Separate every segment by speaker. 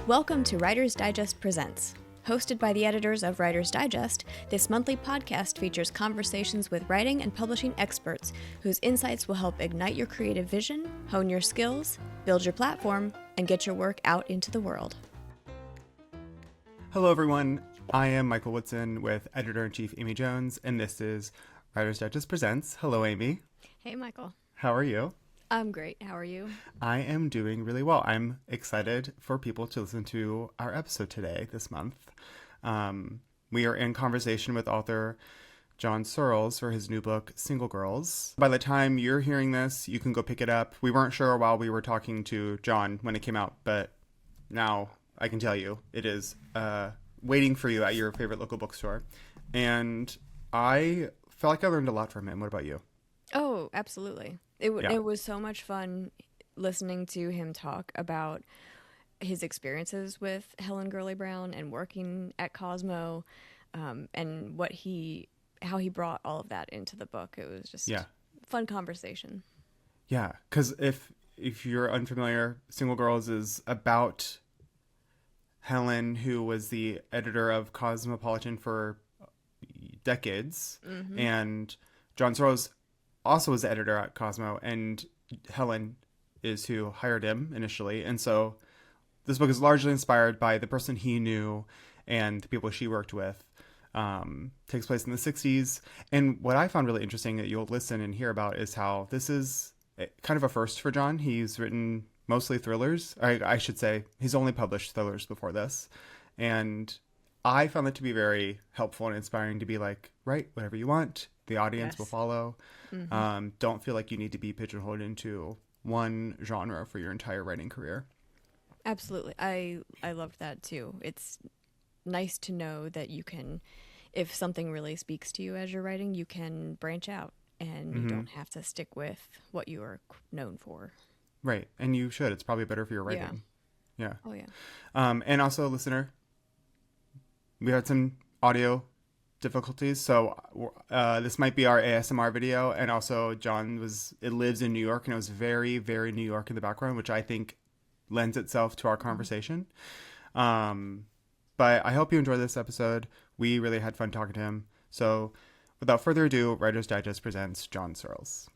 Speaker 1: Welcome to Writer's Digest Presents. Hosted by the editors of Writer's Digest, this monthly podcast features conversations with writing and publishing experts whose insights will help ignite your creative vision, hone your skills, build your platform, and get your work out into the world.
Speaker 2: Hello, everyone. I am Michael Woodson with Editor-in-Chief Amy Jones, and this is Writer's Digest Presents. Hello, Amy.
Speaker 1: Hey, Michael.
Speaker 2: How are you?
Speaker 1: I'm great. How are you?
Speaker 2: I am doing really well. I'm excited for people to listen to our episode today, this month. We are in conversation with author John Searles for his new book, Single Girls. By the time you're hearing this, you can go pick it up. We weren't sure while we were talking to John when it came out, but now I can tell you it is waiting for you at your favorite local bookstore. And I felt like I learned a lot from him. What about you?
Speaker 1: Oh, absolutely. It was so much fun listening to him talk about his experiences with Helen Gurley Brown and working at Cosmo, and how he brought all of that into the book. It was just fun conversation.
Speaker 2: Yeah, because if you're unfamiliar, Single Girls is about Helen, who was the editor of Cosmopolitan for decades, and John Searles also was the editor at Cosmo, and Helen is who hired him initially. And so this book is largely inspired by the person he knew and the people she worked with. Takes place in the 60s. And what I found really interesting that you'll listen and hear about is how this is kind of a first for John. He's written mostly thrillers. I should say he's only published thrillers before this. And I found it to be very helpful and inspiring to be like, write whatever you want. The audience will follow. Don't feel like you need to be pigeonholed into one genre for your entire writing career.
Speaker 1: Absolutely. I loved that too. It's nice to know that you can, if something really speaks to you as you're writing, you can branch out and you don't have to stick with what you are known for.
Speaker 2: Right. And you should. It's probably better for your writing. Yeah.
Speaker 1: Oh, yeah.
Speaker 2: And also, listener, we had some audio difficulties, so this might be our ASMR video. And also, it lives in New York, and it was very, very New York in the background, which I think lends itself to our conversation. But I hope you enjoyed this episode. We really had fun talking to him. So without further ado, Writer's Digest presents John Searles.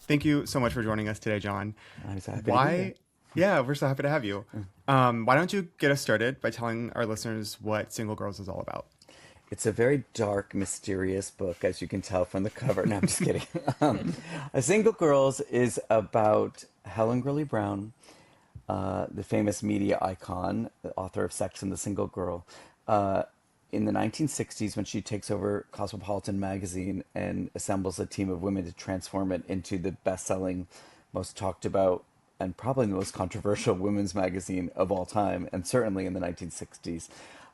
Speaker 2: Thank you so much for joining us today, John.
Speaker 3: I'm so happy to be here.
Speaker 2: Yeah, we're so happy to have you. Why don't you get us started by telling our listeners what Single Girls is all about?
Speaker 3: It's a very dark, mysterious book, as you can tell from the cover. No, I'm just kidding. A Single Girls is about Helen Gurley Brown, the famous media icon, the author of Sex and the Single Girl, in the 1960s when she takes over Cosmopolitan magazine and assembles a team of women to transform it into the best-selling, most talked about, and probably the most controversial women's magazine of all time, and certainly in the 1960s.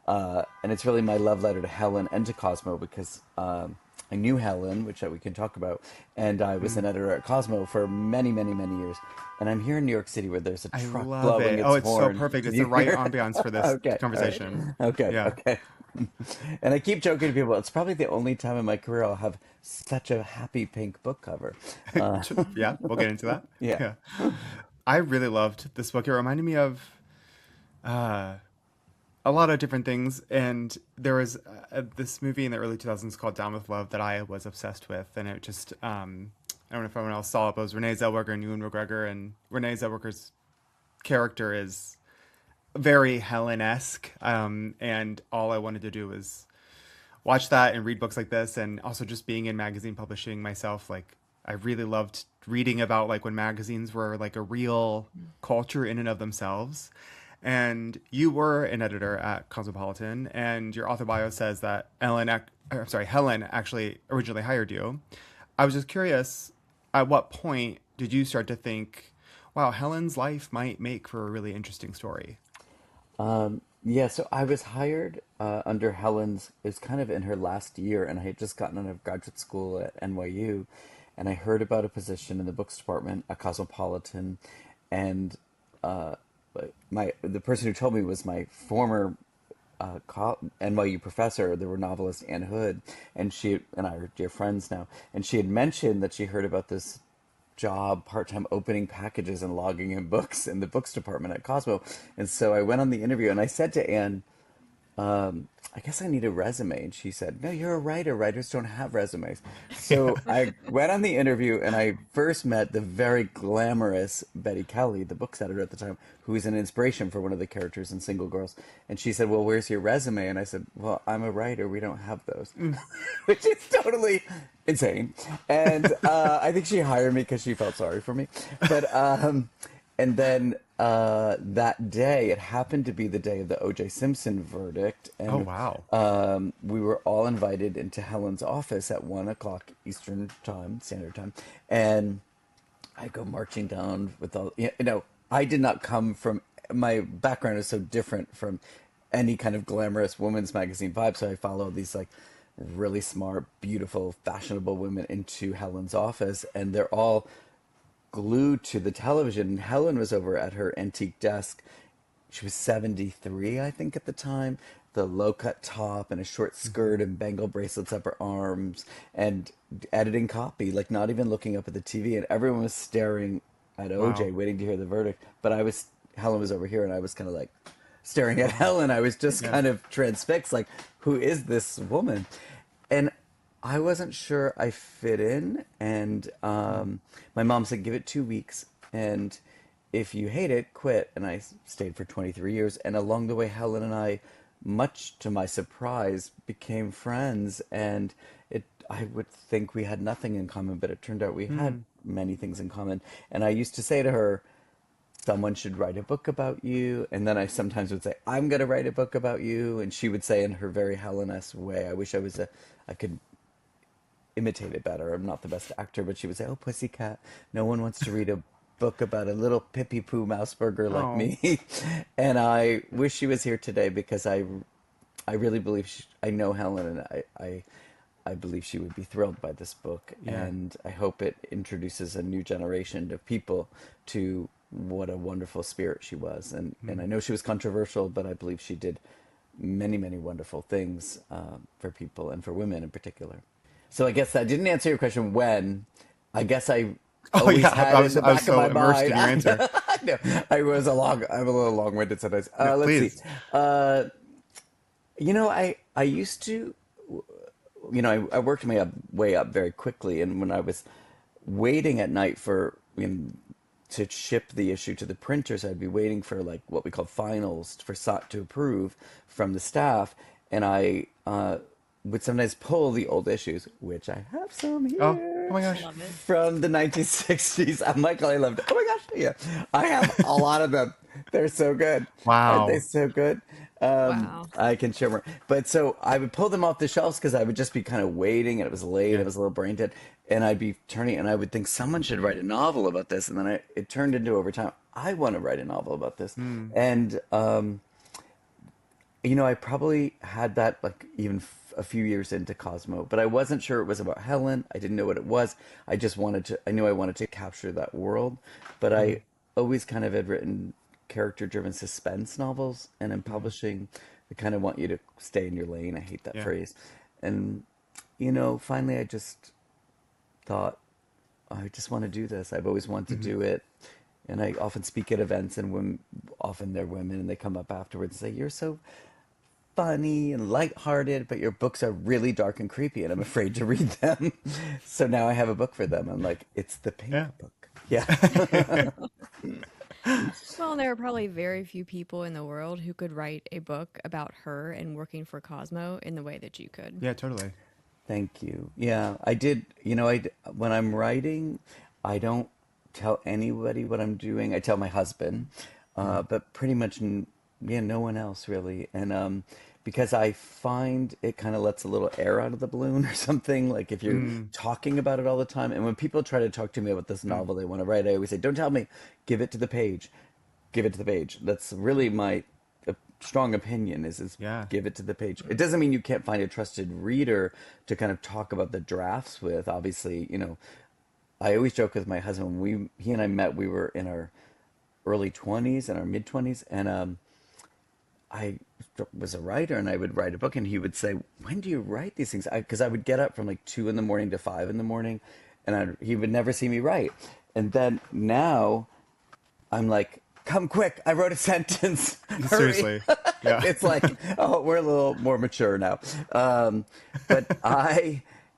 Speaker 3: And it's really my love letter to Helen and to Cosmo, because I knew Helen, which we can talk about, and I was an editor at Cosmo for many, many, many years. And I'm here in New York City where there's a truck blowing its horn.
Speaker 2: Oh, it's so perfect. It's the right ambiance for this conversation.
Speaker 3: Okay. And I keep joking to people, it's probably the only time in my career I'll have such a happy pink book cover.
Speaker 2: Yeah, we'll get into that.
Speaker 3: Yeah.
Speaker 2: I really loved this book. It reminded me of a lot of different things. And there was this movie in the early 2000s called Down with Love that I was obsessed with. And it just, I don't know if anyone else saw it, but it was Renee Zellweger and Ewan McGregor. And Renee Zellweger's character is very Helen-esque. And all I wanted to do was watch that and read books like this. And also just being in magazine publishing myself, like, I really loved reading about like when magazines were like a real culture in and of themselves. And you were an editor at Cosmopolitan, and your author bio says that Helen actually originally hired you. I was just curious, at what point did you start to think, wow, Helen's life might make for a really interesting story?
Speaker 3: So I was hired under Helen's, it was kind of in her last year, and I had just gotten out of graduate school at NYU. And I heard about a position in the books department at Cosmopolitan, and the person who told me was my former NYU professor, the novelist Anne Hood, and she and I are dear friends now. And she had mentioned that she heard about this job part-time opening packages and logging in books in the books department at Cosmo. And so I went on the interview and I said to Anne, I guess I need a resume. And she said, No, you're a writer. Writers don't have resumes.
Speaker 2: Yeah.
Speaker 3: So I went on the interview and I first met the very glamorous Betty Kelly, the book's editor at the time, who is an inspiration for one of the characters in Single Girls. And she said, Well, where's your resume? And I said, Well, I'm a writer. We don't have those, which is totally insane. And I think she hired me because she felt sorry for me. But and then that day, it happened to be the day of the O.J. Simpson verdict,
Speaker 2: Oh,
Speaker 3: and
Speaker 2: wow.
Speaker 3: we were all invited into Helen's office at 1 o'clock Eastern time, Standard Time, and I go marching down with all, I did not come from, my background is so different from any kind of glamorous women's magazine vibe. So I follow these like really smart, beautiful, fashionable women into Helen's office, and they're all glued to the television. And Helen was over at her antique desk. She was 73, I think, at the time. The low cut top and a short skirt and bangle bracelets up her arms and editing copy, like not even looking up at the TV. And everyone was staring at OJ,
Speaker 2: Wow.
Speaker 3: waiting to hear the verdict. But Helen was over here and I was kind of like staring at
Speaker 2: Wow.
Speaker 3: Helen. I was just
Speaker 2: Yeah.
Speaker 3: kind of transfixed, like, who is this woman? And I wasn't sure I fit in. And my mom said, give it 2 weeks. And if you hate it, quit. And I stayed for 23 years. And along the way, Helen and I, much to my surprise, became friends. And I would think we had nothing in common, but it turned out we had
Speaker 2: Mm.
Speaker 3: many things in common. And I used to say to her, someone should write a book about you. And then I sometimes would say, I'm going to write a book about you. And she would say in her very Helen-esque way, I could imitate it better. I'm not the best actor, but she would say, "Oh, pussycat, no one wants to read a book about a little pippy poo mouse burger like
Speaker 2: Oh,
Speaker 3: me." And I wish she was here today because I really believe I know Helen, and I believe she would be thrilled by this book,
Speaker 2: yeah.
Speaker 3: and I hope it introduces a new generation of people to what a wonderful spirit she was. And I
Speaker 2: Mm.
Speaker 3: know she was controversial, but I believe she did many, many wonderful things for people and for women in particular. So I guess that didn't answer your question when. I guess I
Speaker 2: Oh,
Speaker 3: always
Speaker 2: yeah.
Speaker 3: had in the
Speaker 2: I was
Speaker 3: back of
Speaker 2: so
Speaker 3: my
Speaker 2: immersed
Speaker 3: mind.
Speaker 2: in your answer.
Speaker 3: I know. I'm a little long-winded sometimes.
Speaker 2: No,
Speaker 3: Let's see.
Speaker 2: please.
Speaker 3: Uh, I used to, I worked my way up very quickly, and when I was waiting at night for to ship the issue to the printers, I'd be waiting for like what we call finals for SOT to approve from the staff, and I would sometimes pull the old issues, which I have some
Speaker 2: Oh, oh
Speaker 3: here
Speaker 2: my gosh.
Speaker 1: Love it.
Speaker 3: from the 1960s. Michael, I loved it. Oh my gosh, yeah, I have a lot of them. They're so good. Aren't they
Speaker 2: Wow.
Speaker 3: so good?
Speaker 1: Wow.
Speaker 3: I can show more. But so I would pull them off the shelves because I would just be kind of waiting, and it was late. I
Speaker 2: Yeah.
Speaker 3: was a little brain dead, and I'd be turning, and I would think someone should write a novel about this, and then it turned into over time. I want to write a novel about this,
Speaker 2: Mm.
Speaker 3: and I probably had that like even a few years into Cosmo, but I wasn't sure it was about Helen. I didn't know what it was. I knew I wanted to capture that world, but
Speaker 2: Mm.
Speaker 3: I always kind of had written character-driven suspense novels, and in
Speaker 2: Mm.
Speaker 3: publishing, they kind of want you to stay in your lane. I hate that
Speaker 2: Yeah.
Speaker 3: phrase. And, finally I just thought, I just want to do this. I've always wanted to
Speaker 2: Hmm.
Speaker 3: do it. And I often speak at events, and often they're women, and they come up afterwards and say, "You're so funny and lighthearted, but your books are really dark and creepy, and I'm afraid to read them." So now I have a book for them. I'm like, it's the pink
Speaker 2: Yeah.
Speaker 3: book. Yeah.
Speaker 1: Well, and there are probably very few people in the world who could write a book about her and working for Cosmo in the way that you could.
Speaker 2: Yeah, totally.
Speaker 3: Thank you. Yeah, I did. When I'm writing, I don't tell anybody what I'm doing. I tell my husband,
Speaker 2: Mm.
Speaker 3: but pretty much, yeah, no one else really. And because I find it kind of lets a little air out of the balloon or something. Like if you're
Speaker 2: Mm.
Speaker 3: talking about it all the time, and when people try to talk to me about this
Speaker 2: Mm.
Speaker 3: novel they want to write, I always say, "Don't tell me. Give it to the page. Give it to the page." That's really my strong opinion is
Speaker 2: Yeah.
Speaker 3: give it to the page. It doesn't mean you can't find a trusted reader to kind of talk about the drafts with. Obviously, I always joke with my husband when he and I met, we were in our early 20s and our mid 20s, and I was a writer, and I would write a book, and he would say, "When do you write these things?" Because I would get up from like 2 in the morning to 5 in the morning, he would never see me write. And then now I'm like, come quick, I wrote a sentence, hurry.
Speaker 2: Seriously. Yeah.
Speaker 3: It's like, oh, we're a little more mature now. But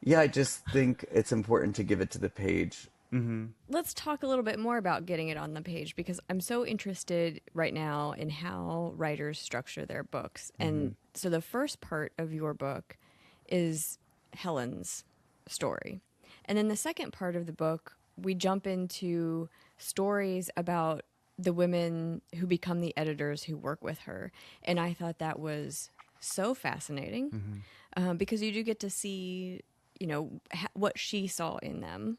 Speaker 3: yeah, I just think it's important to give it to the page.
Speaker 1: Let's talk a little bit more about getting it on the page because I'm so interested right now in how writers structure their books. And so the first part of your book is Helen's story. And then the second part of the book, we jump into stories about the women who become the editors who work with her. And I thought that was so fascinating because you do get to see, what she saw in them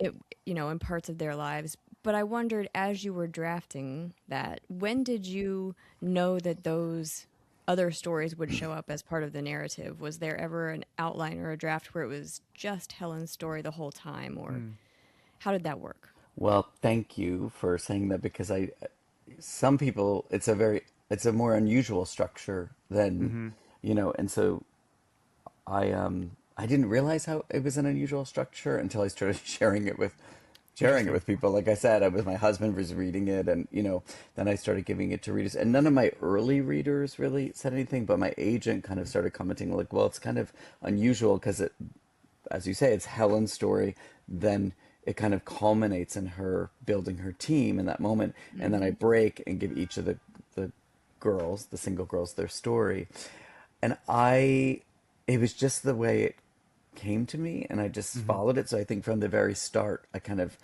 Speaker 1: it in parts of their lives. But I wondered, as you were drafting that, when did you know that those other stories would show up as part of the narrative? Was there ever an outline or a draft where it was just Helen's story the whole time, or how did that work?
Speaker 3: Well, thank you for saying that because some people, it's a more unusual structure than, and so I didn't realize how it was an unusual structure until I started sharing it
Speaker 2: Interesting.
Speaker 3: with people. Like I said, my husband was reading it, and then I started giving it to readers. And none of my early readers really said anything, but my agent kind of started commenting, like, "Well, it's kind of unusual because as you say, it's Helen's story. Then it kind of culminates in her building her team in that moment, and then I break and give each of the girls, the single girls, their story, and it was just the way it came to me, and I just followed it. So I think from the very start, I kind of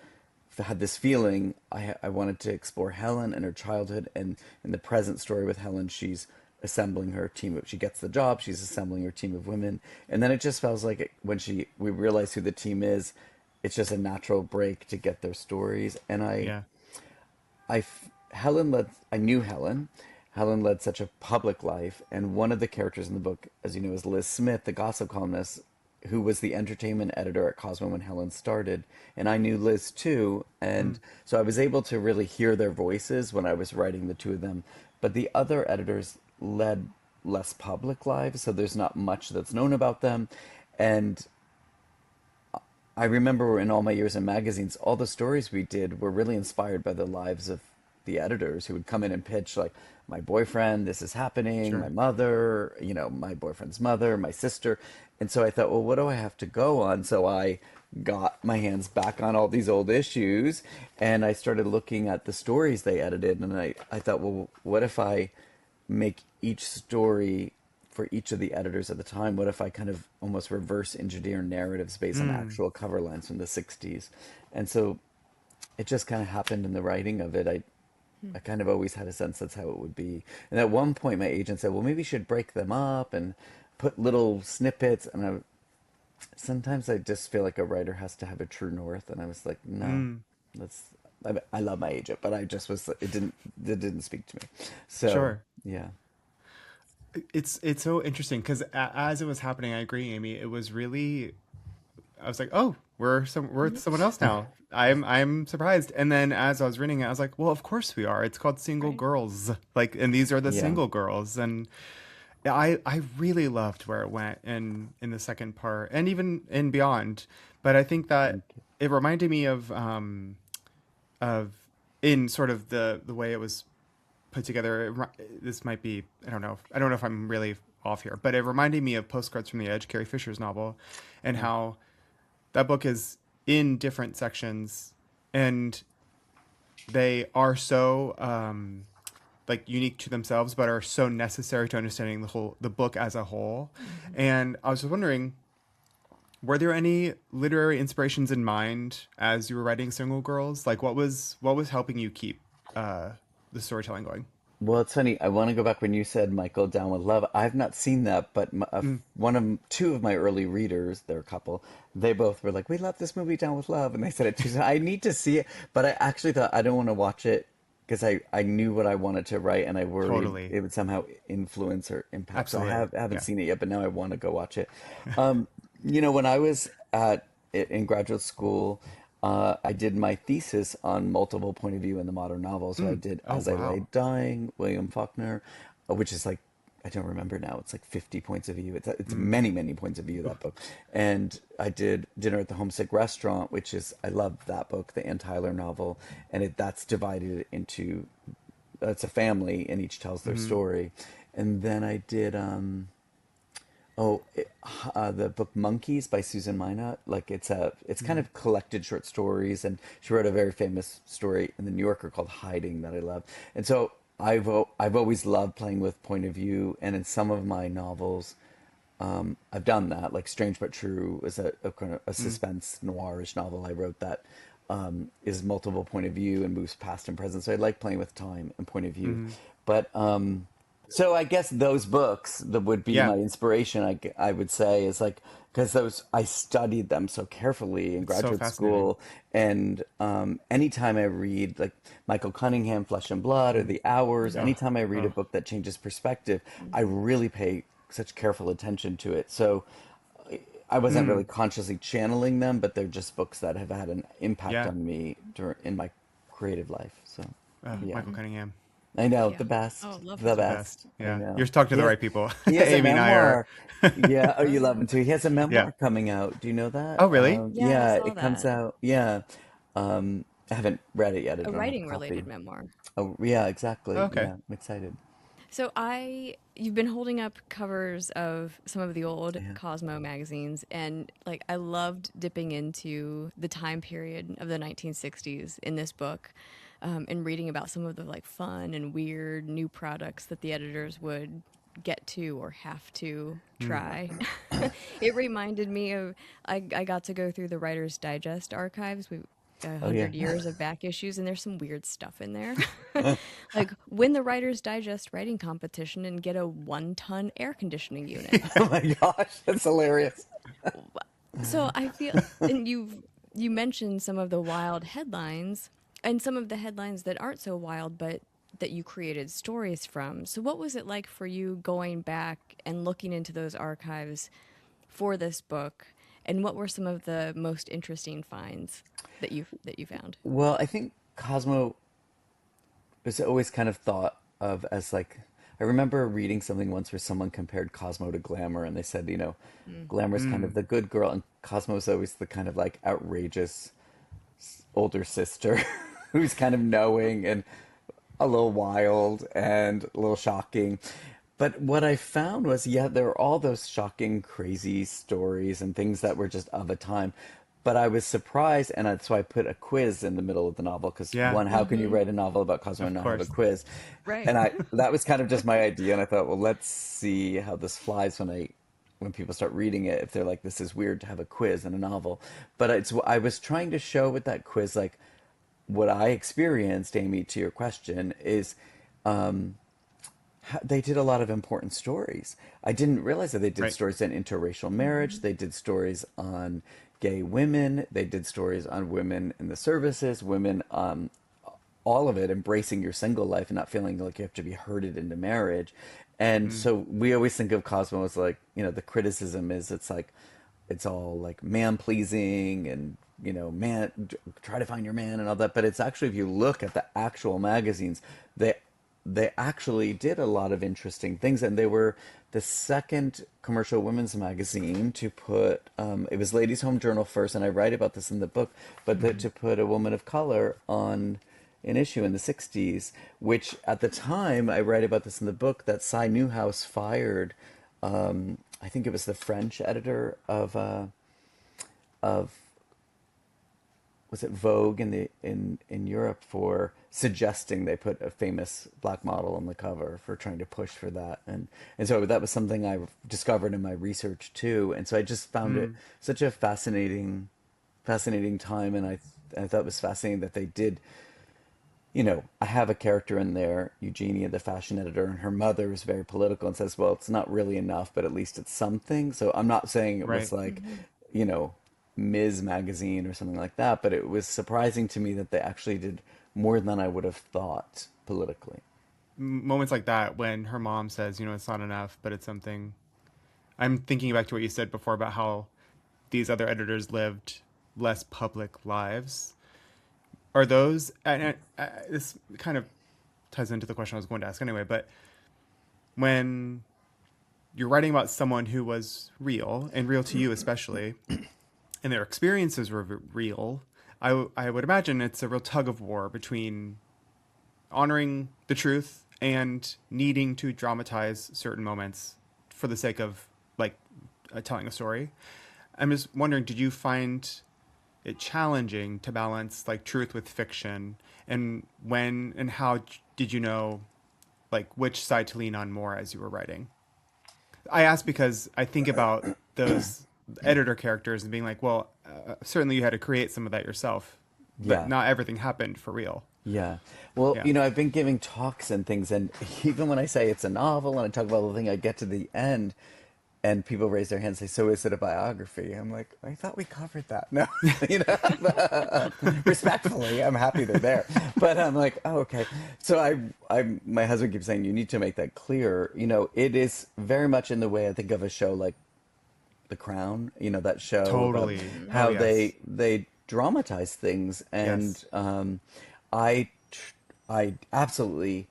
Speaker 3: had this feeling I wanted to explore Helen and her childhood, and in the present story with Helen, she's assembling her team. She gets the job, she's assembling her team of women, and then it just feels like when we realize who the team is, it's just a natural break to get their stories. And
Speaker 2: Yeah.
Speaker 3: I knew Helen. Helen led such a public life, and one of the characters in the book, as you know, is Liz Smith, the gossip columnist, who was the entertainment editor at Cosmo when Helen started. And I knew Liz too, and so I was able to really hear their voices when I was writing the two of them. But the other editors led less public lives, so there's not much that's known about them. And I remember in all my years in magazines, all the stories we did were really inspired by the lives of the editors who would come in and pitch, like, my boyfriend, this is happening, my
Speaker 2: Sure.
Speaker 3: mother, my boyfriend's mother, my sister. And so I thought, well, what do I have to go on? So I got my hands back on all these old issues, and I started looking at the stories they edited. And I thought, well, what if I make each story for each of the editors at the time? What if I kind of almost reverse engineer narratives based on
Speaker 2: Mm.
Speaker 3: actual cover lines from the 60s? And so it just kind of happened in the writing of it. I kind of always had a sense that's how it would be. And at one point, my agent said, well, maybe you should break them up and put little snippets. And sometimes I just feel like a writer has to have a true north. And I was like, no,
Speaker 2: Mm.
Speaker 3: that's, I love my agent, but I just was, it didn't speak to me. So,
Speaker 2: Sure.
Speaker 3: yeah.
Speaker 2: It's so interesting because as it was happening, I agree, Amy. It was really, I was like, oh, we're with someone else now. I'm surprised. And then as I was reading it, I was like, well, of course we are. It's called Single
Speaker 1: Right.
Speaker 2: Girls. Like, and these are the
Speaker 3: Yeah.
Speaker 2: single girls. And I really loved where it went in the second part and even in beyond. But I think that
Speaker 3: Thank you.
Speaker 2: it reminded me of in sort of the way it was put together. This might be, I don't know if I'm really off here, but it reminded me of Postcards from the Edge, Carrie Fisher's novel, and
Speaker 3: Mm.
Speaker 2: how that book is in different sections, and they are so like unique to themselves, but are so necessary to understanding the book as a whole.
Speaker 1: Mm-hmm.
Speaker 2: And I was just wondering, were there any literary inspirations in mind as you were writing Single Girls? Like, what was helping you keep uh, the storytelling going?
Speaker 3: Well, it's funny. I want to go back when you said Michael Down with Love. I've not seen that, but
Speaker 2: Mm,
Speaker 3: two of my early readers, they're a couple, they both were like, "We love this movie, Down with Love," and they said it too. So I need to see it, but I actually thought I don't want to watch it because I knew what I wanted to write, and I worried
Speaker 2: totally.
Speaker 3: it would somehow influence or impact. So
Speaker 2: Absolutely.
Speaker 3: I haven't
Speaker 2: Yeah.
Speaker 3: seen it yet, but now I want to go watch it. Um, when I was in graduate school, I did my thesis on multiple point of view in the modern novel. So I
Speaker 2: Mm.
Speaker 3: did
Speaker 2: Oh,
Speaker 3: As I Lay
Speaker 2: wow.
Speaker 3: Dying, William Faulkner, which is like I don't remember now. It's like 50 points of view. It's many, many points of view, that book. And I did Dinner at the Homesick Restaurant, which is, I love that book, the Ann Tyler novel. And that's divided into, it's a family and each tells their
Speaker 2: Mm-hmm.
Speaker 3: story. And then I did, oh, the book Monkeys by Susan Minot. Like it's kind of collected short stories, and she wrote a very famous story in the New Yorker called Hiding that I love. And so I've always loved playing with point of view, and in some of my novels, I've done that. Like Strange But True is a kind of a suspense noirish novel I wrote that is multiple point of view and moves past and present. So I like playing with time and point of view,
Speaker 2: Mm-hmm.
Speaker 3: but so I guess those books that would be
Speaker 2: Yeah,
Speaker 3: my inspiration. I would say is like because those I studied them so carefully in
Speaker 2: it's so
Speaker 3: graduate
Speaker 2: fascinating.
Speaker 3: school, and anytime I read like Michael Cunningham, Flesh and Blood, or The Hours,
Speaker 2: Oh,
Speaker 3: anytime I read a
Speaker 2: oh.
Speaker 3: book that changes perspective, I
Speaker 1: Mhm.
Speaker 3: really pay such careful attention to it. So I wasn't really
Speaker 2: Mm,
Speaker 3: consciously channeling them, but they're just books that have had an impact
Speaker 2: yeah.
Speaker 3: on me in my creative life. So yeah.
Speaker 2: Michael Cunningham.
Speaker 3: I know,
Speaker 1: Yeah.
Speaker 3: the
Speaker 1: Oh,
Speaker 3: best,
Speaker 1: love
Speaker 3: the
Speaker 1: his
Speaker 2: The
Speaker 1: work.
Speaker 3: best.
Speaker 2: best.
Speaker 3: I
Speaker 2: Yeah. You're
Speaker 3: know.
Speaker 2: talking to the right people.
Speaker 3: He has a
Speaker 2: Amy and I are.
Speaker 3: memoir. Yeah. Oh, you love him
Speaker 1: Oh,
Speaker 3: too. He has a
Speaker 2: Yeah.
Speaker 3: memoir coming out. Do you know that?
Speaker 2: Oh, really?
Speaker 1: yeah, I
Speaker 3: Yeah,
Speaker 1: saw
Speaker 3: it comes
Speaker 1: that.
Speaker 3: out. Yeah. I haven't read it yet. I
Speaker 1: A
Speaker 3: don't have a
Speaker 1: writing
Speaker 3: copy.
Speaker 1: related memoir.
Speaker 3: Oh, yeah,
Speaker 2: Oh,
Speaker 3: exactly.
Speaker 2: okay.
Speaker 3: Yeah, I'm excited.
Speaker 1: So you've been holding up covers of some of the old
Speaker 3: Yeah.
Speaker 1: Cosmo magazines, and like I loved dipping into the time period of the 1960s in this book, and reading about some of the like fun and weird new products that the editors would get to or have to
Speaker 2: Mm.
Speaker 1: try. It reminded me of I got to go through the Writer's Digest archives. We a
Speaker 3: Oh, yeah.
Speaker 1: hundred years of back issues, and there's some weird stuff in there. Like win the Writer's Digest writing competition and get a 1-ton air conditioning unit.
Speaker 3: Oh my gosh, that's hilarious.
Speaker 1: So I feel, and you mentioned some of the wild headlines, and some of the headlines that aren't so wild, but that you created stories from. So what was it like for you going back and looking into those archives for this book, and what were some of the most interesting finds that you found?
Speaker 3: Well, I think Cosmo was always kind of thought of as like I remember reading something once where someone compared Cosmo to Glamour, and they said,
Speaker 1: Mm.
Speaker 3: Glamour's kind of
Speaker 2: Mm.
Speaker 3: the good girl, and Cosmo's always the kind of like outrageous older sister who's kind of knowing and a little wild and a little shocking. But what I found was, yeah, there were all those shocking, crazy stories and things that were just of a time. But I was surprised, and so I put a quiz in the middle of the novel because
Speaker 2: Yeah.
Speaker 3: one, how can you
Speaker 1: Mm-hmm.
Speaker 3: write a novel about Cosmo and
Speaker 2: Of
Speaker 3: not have a
Speaker 2: course.
Speaker 3: quiz?
Speaker 1: Right.
Speaker 3: And I that was kind of just my idea, and I thought, well, let's see how this flies when people start reading it. If they're like, this is weird to have a quiz in a novel, but I was trying to show with that quiz like what I experienced, Amy, to your question, is they did a lot of important stories. I didn't realize that they did
Speaker 2: Right.
Speaker 3: stories on interracial marriage.
Speaker 1: Mm-hmm.
Speaker 3: They did stories on gay women. They did stories on women in the services, women, all of it, embracing your single life and not feeling like you have to be herded into marriage. And
Speaker 2: Mm.
Speaker 3: so we always think of Cosmo as like, the criticism is it's like, it's all like man pleasing and, man, try to find your man and all that. But it's actually, if you look at the actual magazines, they they actually did a lot of interesting things, and they were the second commercial women's magazine to put. It was Ladies Home Journal first, and I write about this in the book. But
Speaker 2: Mm.
Speaker 3: to put a woman of color on an issue in the '60s, which at the time I write about this in the book, that Cy Newhouse fired. I think it was the French editor of was it Vogue in in Europe for suggesting they put a famous black model on the cover for trying to push for that, and so that was something I discovered in my research too, and so I just found it
Speaker 2: Mm.
Speaker 3: such a fascinating time, and I thought it was fascinating that they did. I have a character in there, Eugenia, the fashion editor, and her mother is very political and says, well, it's not really enough, but at least it's something. So I'm not saying it was
Speaker 2: Right.
Speaker 3: like,
Speaker 1: Mm-hmm.
Speaker 3: you know, Ms. Magazine or something like that, but it was surprising to me that they actually did more than I would have thought politically.
Speaker 2: Moments like that when her mom says, it's not enough, but it's something. I'm thinking back to what you said before about how these other editors lived less public lives. Are those, this kind of ties into the question I was going to ask anyway, but when you're writing about someone who was real and real to you especially, and their experiences were real. I would imagine it's a real tug of war between honoring the truth and needing to dramatize certain moments for the sake of like telling a story. I'm just wondering, did you find it challenging to balance like truth with fiction, and when and how did you know like which side to lean on more as you were writing? I ask because I think about those editor characters and being like, well, certainly you had to create some of that yourself, but
Speaker 3: Yeah.
Speaker 2: not everything happened for real.
Speaker 3: Yeah. Well,
Speaker 2: Yeah.
Speaker 3: I've been giving talks and things, and even when I say it's a novel and I talk about the thing, I get to the end and people raise their hands and say, "So is it a biography?" I'm like, "I thought we covered that." No, respectfully, I'm happy they're there, but I'm like, "Oh, okay." So my husband keeps saying, "You need to make that clear." It is very much in the way I think of a show like The Crown. That show about
Speaker 2: Totally. Oh,
Speaker 3: how
Speaker 2: yes.
Speaker 3: they dramatize things, and
Speaker 2: Yes.
Speaker 3: I I absolutely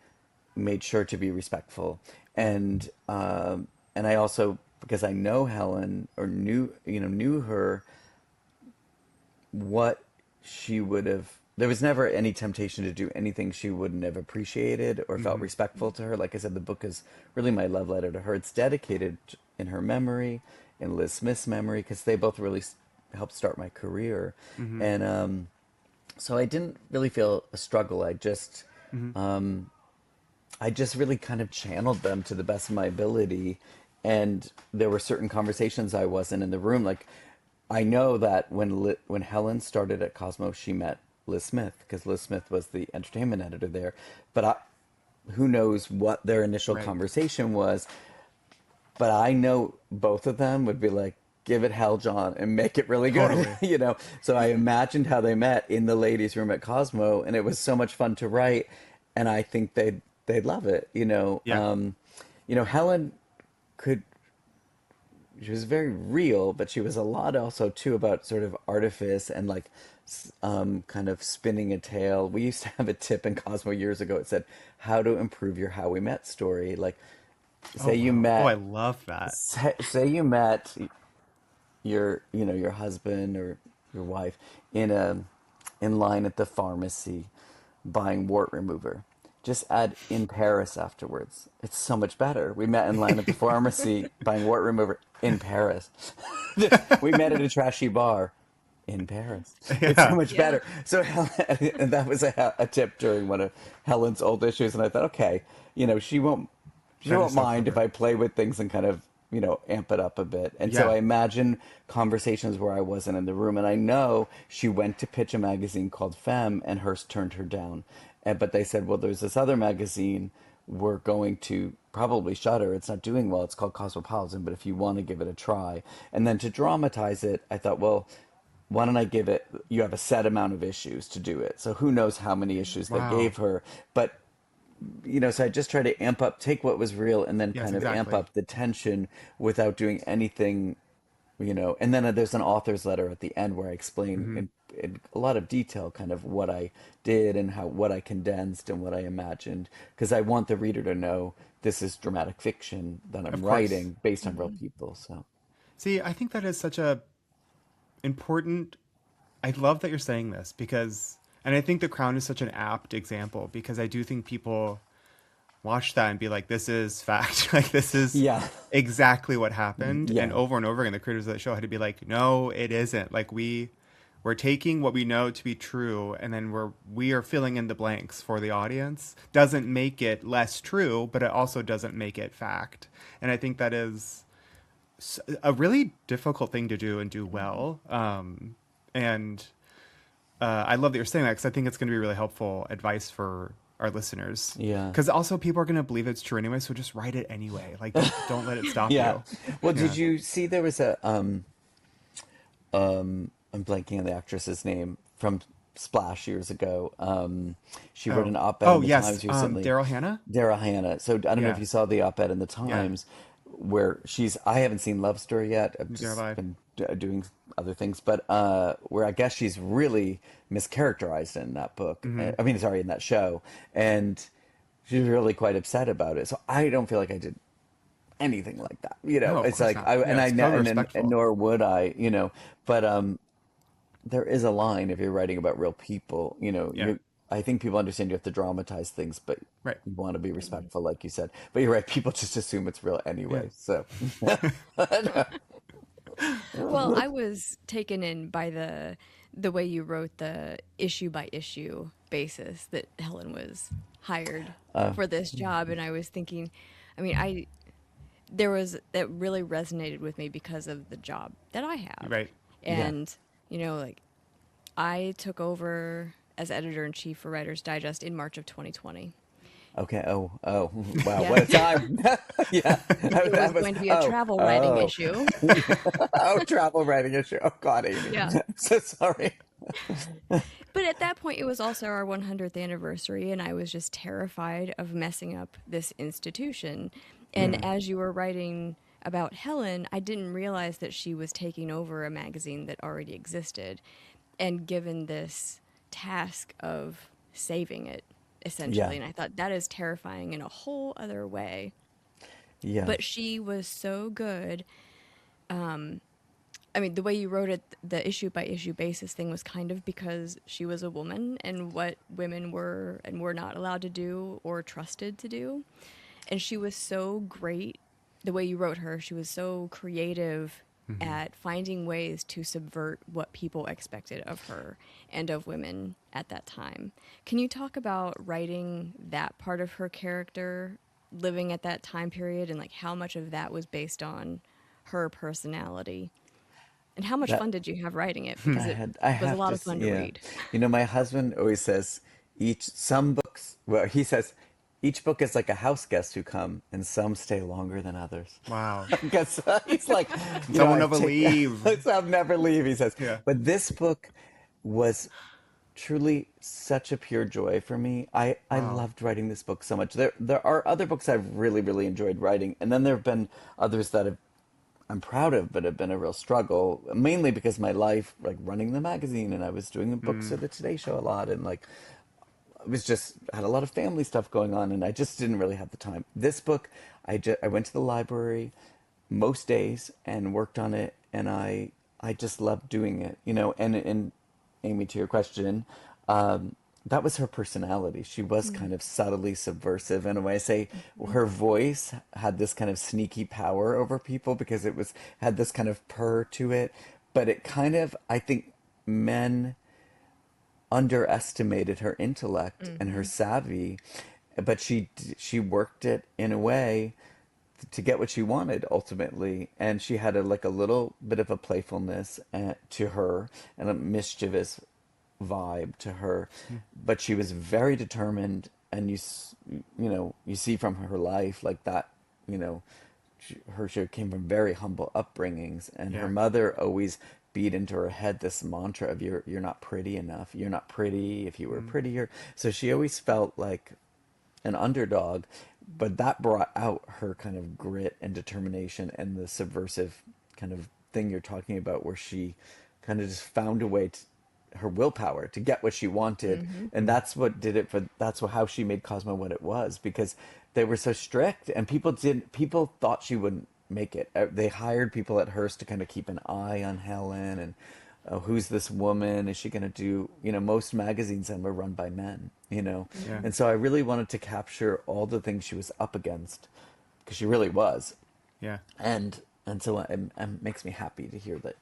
Speaker 3: made sure to be respectful, and I also, because I know Helen, or knew her, what she would have. There was never any temptation to do anything she wouldn't have appreciated or felt
Speaker 2: Hmm.
Speaker 3: respectful to her. Like I said, the book is really my love letter to her. It's dedicated in her memory, in Liz Smith's memory, because they both really helped start my career,
Speaker 2: Hmm.
Speaker 3: and so I didn't really feel a struggle.
Speaker 2: Hmm.
Speaker 3: I just really kind of channeled them to the best of my ability. And there were certain conversations I wasn't in the room. Like, I know that when Helen started at Cosmo, she met Liz Smith, because Liz Smith was the entertainment editor there. But who knows what their initial
Speaker 2: Right.
Speaker 3: conversation was. But I know both of them would be like, "Give it hell, John, and make it really good."
Speaker 2: Totally.
Speaker 3: So I imagined how they met in the ladies' room at Cosmo, and it was so much fun to write. And I think they'd love it.
Speaker 2: Yeah.
Speaker 3: Helen could. She was very real, but she was a lot also too about sort of artifice and like kind of spinning a tale. We used to have a tip in Cosmo years ago. It said, "How to improve your How We Met story." Like,
Speaker 2: Oh,
Speaker 3: say you
Speaker 2: wow. Oh, I
Speaker 3: met
Speaker 2: love that.
Speaker 3: say you met your husband or your wife in line at the pharmacy buying wart remover. Just add "in Paris" afterwards. It's so much better. We met in line at the pharmacy buying wart remover in Paris. We met at a trashy bar in Paris. It's so
Speaker 2: Yeah.
Speaker 3: much
Speaker 1: Yeah.
Speaker 3: better. So and that was a tip during one of Helen's old issues, and I thought, okay, she won't she
Speaker 2: That is
Speaker 3: won't
Speaker 2: so
Speaker 3: mind if
Speaker 2: clever.
Speaker 3: I play with things and kind of, amp it up a bit. And so
Speaker 2: Yeah.
Speaker 3: I imagine conversations where I wasn't in the room. And I know she went to pitch a magazine called Femme, and Hearst turned her down. But they said, well, there's this other magazine we're going to probably shutter. It's not doing well. It's called Cosmopolitan, but if you want to give it a try. And then to dramatize it, I thought, well, why don't I give it, you have a set amount of issues to do it. So who knows how many issues they
Speaker 2: Wow.
Speaker 3: gave her. But so I just try to amp up, take what was real, and then
Speaker 2: Yes,
Speaker 3: kind of amp
Speaker 2: exactly.
Speaker 3: up the tension without doing anything, And then there's an author's letter at the end where I explain
Speaker 2: Hmm.
Speaker 3: in a lot of detail kind of what I did and what I condensed and what I imagined, because I want the reader to know this is dramatic fiction that
Speaker 2: Of
Speaker 3: I'm
Speaker 2: course.
Speaker 3: writing based on real
Speaker 1: Hmm.
Speaker 3: people. So
Speaker 2: See, I think that is such a important. I love that you're saying this because, and I think The Crown is such an apt example because I do think people watch that and be like, this is fact. Like, this is
Speaker 3: yeah,
Speaker 2: exactly what happened.
Speaker 3: yeah,
Speaker 2: And over again, the creators of that show had to be like, no, it isn't. Like, we're taking what we know to be true, and then we are filling in the blanks for the audience. Doesn't make it less true, but it also doesn't make it fact. And I think that is a really difficult thing to do and do well. And I love that you're saying that because I think it's going to be really helpful advice for our listeners.
Speaker 3: yeah.
Speaker 2: Because also people are going to believe it's true anyway, so just write it anyway. Like don't let it stop
Speaker 3: Yeah.
Speaker 2: you.
Speaker 3: Well, did
Speaker 2: Yeah.
Speaker 3: you see there was I'm blanking on the actress's name from Splash years ago. She wrote
Speaker 2: Oh.
Speaker 3: an op-ed
Speaker 2: Oh
Speaker 3: in the
Speaker 2: yes.
Speaker 3: Times recently.
Speaker 2: Daryl Hannah.
Speaker 3: Dara Hannah. So I don't know if
Speaker 2: Yeah.
Speaker 3: you saw the op-ed in the
Speaker 2: Yeah.
Speaker 3: Times where I haven't seen Love Story yet. I've
Speaker 2: Neither have
Speaker 3: just
Speaker 2: I.
Speaker 3: been doing other things, but where I guess she's really mischaracterized in that book.
Speaker 2: Hmm.
Speaker 3: I mean, sorry, in that show, and she's really quite upset about it. So I don't feel like I did anything like that. You know,
Speaker 2: No, of
Speaker 3: it's
Speaker 2: course
Speaker 3: like
Speaker 2: not. Yeah, it's totally
Speaker 3: and
Speaker 2: respectful.
Speaker 3: nor would I, you know. But there is a line if you're writing about real people, you know,
Speaker 2: Yeah,
Speaker 3: I think people understand you have to dramatize things, but
Speaker 2: right.
Speaker 3: you want to be
Speaker 1: Mhm.
Speaker 3: respectful, like you said. But you're right, people just assume it's real
Speaker 2: Yeah.
Speaker 3: anyway. So
Speaker 1: Well, I was taken in by the way you wrote the issue by issue basis that Helen was hired
Speaker 3: uh,
Speaker 1: for this job, and I was thinking, I mean, I there was that really resonated with me because of the job that I have,
Speaker 2: Right.
Speaker 3: yeah.
Speaker 1: and like I took over as editor in chief for Writer's Digest in March of 2020.
Speaker 3: Okay. Wow. What a
Speaker 1: Yes,
Speaker 3: time. Yeah.
Speaker 1: it was
Speaker 3: That was,
Speaker 1: going to be a travel writing issue.
Speaker 3: oh, travel writing issue. Oh God, Amy.
Speaker 1: Yeah.
Speaker 3: I'm so sorry.
Speaker 1: But at that point, it was also our 100th anniversary, and I was just terrified of messing up this institution. And
Speaker 3: Mm,
Speaker 1: as you were writing about Helen, I didn't realize that she was taking over a magazine that already existed and given this task of saving it,
Speaker 3: yeah.
Speaker 1: essentially. And I thought that is terrifying in a whole other way.
Speaker 3: Yeah.
Speaker 1: But she was so good. I mean, the way you wrote it, the issue by issue basis thing was kind of because she was a woman and what women were and were not allowed to do or trusted to do. And she was so great. The way you wrote her, she was so creative
Speaker 2: Hmm.
Speaker 1: at finding ways to subvert what people expected of her and of women at that time. Can you talk about writing that part of her character, living at that time period, and like how much of that was based on her personality? And how much
Speaker 3: That
Speaker 1: fun did you have writing it? Because it
Speaker 3: I
Speaker 1: was a
Speaker 3: have
Speaker 1: lot
Speaker 3: to,
Speaker 1: of fun to
Speaker 3: yeah.
Speaker 1: read.
Speaker 3: You know, my husband always says some books, well, he says each book is like a house guest who come and some stay longer than others.
Speaker 2: Wow.
Speaker 3: Because he's like, you know,
Speaker 2: Someone
Speaker 3: I
Speaker 2: never
Speaker 3: take,
Speaker 2: leave.
Speaker 3: some never leave, he says.
Speaker 2: Yeah.
Speaker 3: But this book was truly such a pure joy for me. I
Speaker 2: Wow.
Speaker 3: loved writing this book so much. There are other books I've really, really enjoyed writing, and then there have been others that I'm proud of, but have been a real struggle, mainly because my life, like running the magazine, and I was doing the books
Speaker 2: Mm.
Speaker 3: for the Today Show a lot, and like I was just had a lot of family stuff going on, and I just didn't really have the time. This book, I went to the library most days and worked on it, and I just loved doing it, you know. And Amy, to your question, that was her personality. She was
Speaker 1: Mm.
Speaker 3: kind of subtly subversive. And when I say
Speaker 1: Mhm.
Speaker 3: her voice had this kind of sneaky power over people because it was had this kind of purr to it, but it kind of, I think men underestimated her intellect and her
Speaker 1: Mhm.
Speaker 3: savvy, but she worked it in a way to get what she wanted ultimately, and she had a little bit of a playfulness to her and a mischievous vibe to her,
Speaker 2: Mm.
Speaker 3: but she was very determined, and you know, you see from her life like that, you know, she came from very humble upbringings, and her
Speaker 2: Yeah.
Speaker 3: mother always beat into her head this mantra of you're not pretty enough, you're not pretty, if you were
Speaker 2: Mm.
Speaker 3: prettier. So she always felt like an underdog, but that brought out her kind of grit and determination and the subversive kind of thing you're talking about, where she kind of just found a way to her willpower to get what she wanted,
Speaker 1: Mhm.
Speaker 3: and
Speaker 2: Mm.
Speaker 3: that's what did it for. That's how she made Cosmo what it was, because they were so strict, and people thought she wouldn't make it. They hired people at Hearst to kind of keep an eye on Helen, and who's this woman? Is she going to do? You know, most magazines then were run by men. You know,
Speaker 2: Yeah.
Speaker 3: and so I really wanted to capture all the things she was up against, because she really was,
Speaker 2: Yeah.
Speaker 3: and so it makes me happy to hear that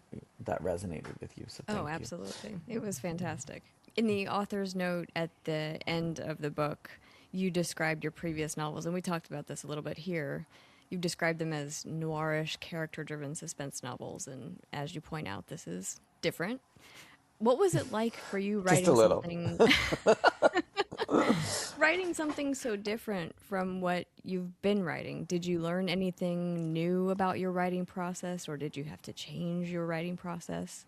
Speaker 3: that resonated with you. So
Speaker 1: Oh,
Speaker 3: thank you.
Speaker 1: absolutely. It was fantastic. In the author's note at the end of the book, you described your previous novels, and we talked about this a little bit here. You described them as noirish, character driven suspense novels, and as you point out, this is different. What was it like for you
Speaker 3: Just a little.
Speaker 1: writing something so different from what you've been writing? Did you learn anything new about your writing process, or did you have to change your writing process?